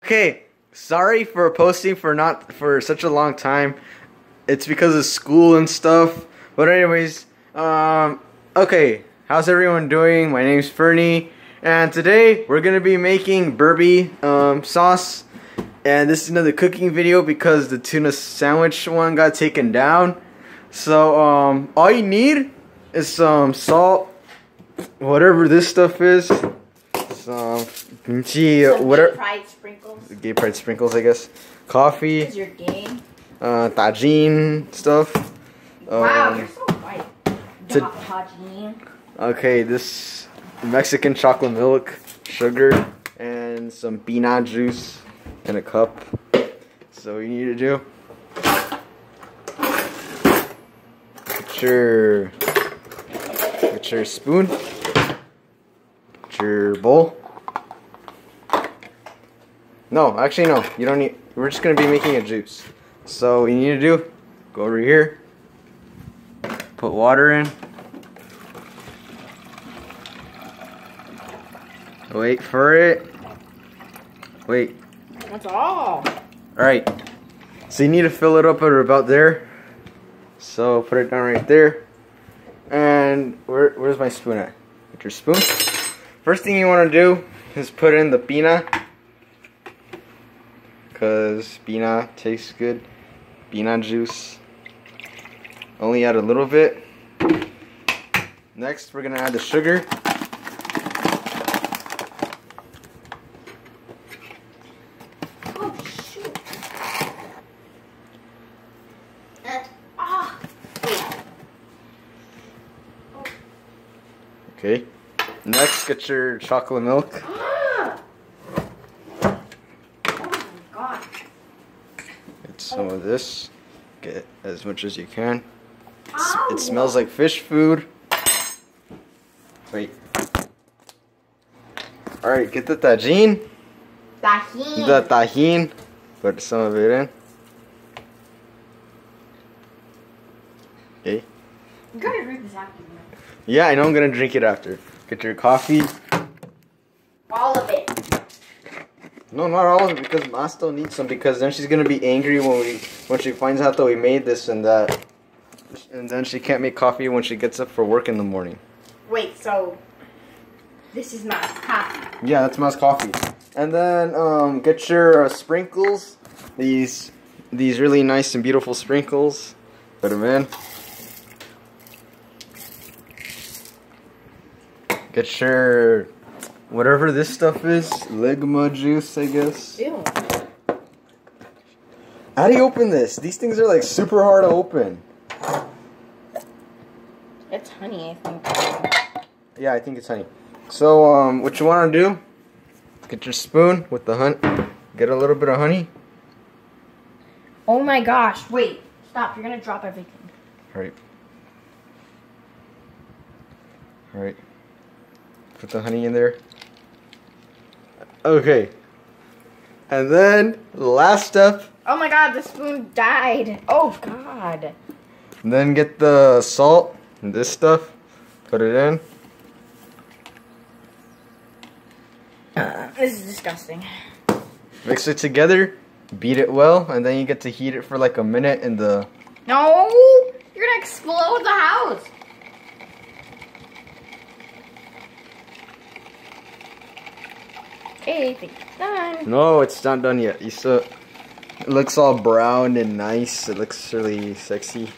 Okay, sorry for posting for such a long time. It's because of school and stuff. But anyways, okay, how's everyone doing? My name's Fernie, and today we're gonna be making Berby sauce. And this is another cooking video because the tuna sandwich one got taken down. So all you need is some salt, whatever this stuff is. Some whatever. Gay pride sprinkles. Gay pride sprinkles, I guess. Coffee. Because you're gay. Tajin stuff. Wow, you're so white. Tajin. Okay, this Mexican chocolate milk, sugar, and some pina juice in a cup. So what you need to do, get your spoon, get your bowl. No, actually no, you don't need, we're just going to be making a juice. So what you need to do, go over here, put water in, wait for it, wait. That's all. Alright, so you need to fill it up at about there. So put it down right there. And where's my spoon at? Get your spoon. First thing you want to do is put in the pina, because pina tastes good. Pina juice. Only add a little bit. Next we're going to add the sugar. Okay. Next, get your chocolate milk. Oh my god. Get some of this. Get as much as you can. It smells like fish food. Wait. Alright, get the tajin. Tajin. The tajin. Put some of it in. Okay. You gotta drink this after. Yeah, I know I'm gonna drink it after. Get your coffee. All of it. No, not all of it, because Ma still needs some, because then she's gonna be angry when she finds out that we made this and that. And then she can't make coffee when she gets up for work in the morning. Wait, so this is Ma's coffee. Yeah, that's Ma's coffee. And then get your sprinkles. These really nice and beautiful sprinkles. Put them in. Get your whatever this stuff is, ligma juice, I guess. Ew. How do you open this? These things are like super hard to open. It's honey, I think. Yeah, I think it's honey. So what you want to do? Get your spoon with the honey. Get a little bit of honey. Oh my gosh! Wait, stop! You're gonna drop everything. All right. All right. Put the honey in there. Okay. And then the last step. Oh my god, the spoon died. Oh god. And then get the salt and this stuff. Put it in. This is disgusting. Mix it together. Beat it well. And then you get to heat it for like a minute in the... No! You're gonna explode the house. Okay, I think it's done. No, it's not done yet. You still... It looks all brown and nice. It looks really sexy.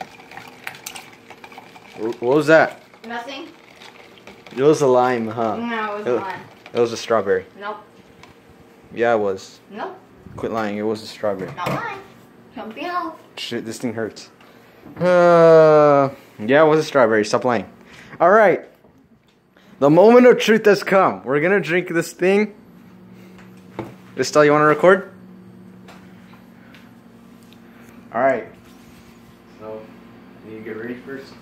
What was that? Nothing? It was a lime, huh? No, it was not. It was a strawberry. Nope. Yeah, it was. Nope. Quit lying. It was a strawberry. Not mine. Don't be out. Shit, this thing hurts. Yeah, it was a strawberry. Stop lying. Alright. The moment of truth has come. We're gonna drink this thing. Estelle, you wanna record? Alright. So, you need to get ready first.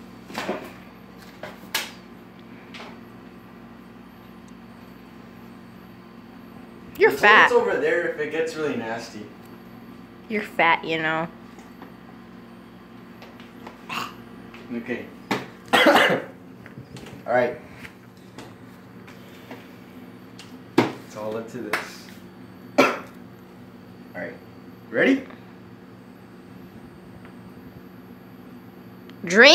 You're fat. It's over there if it gets really nasty. You're fat, you know. Okay. Alright. It's all up to this. Alright. Ready? Drink.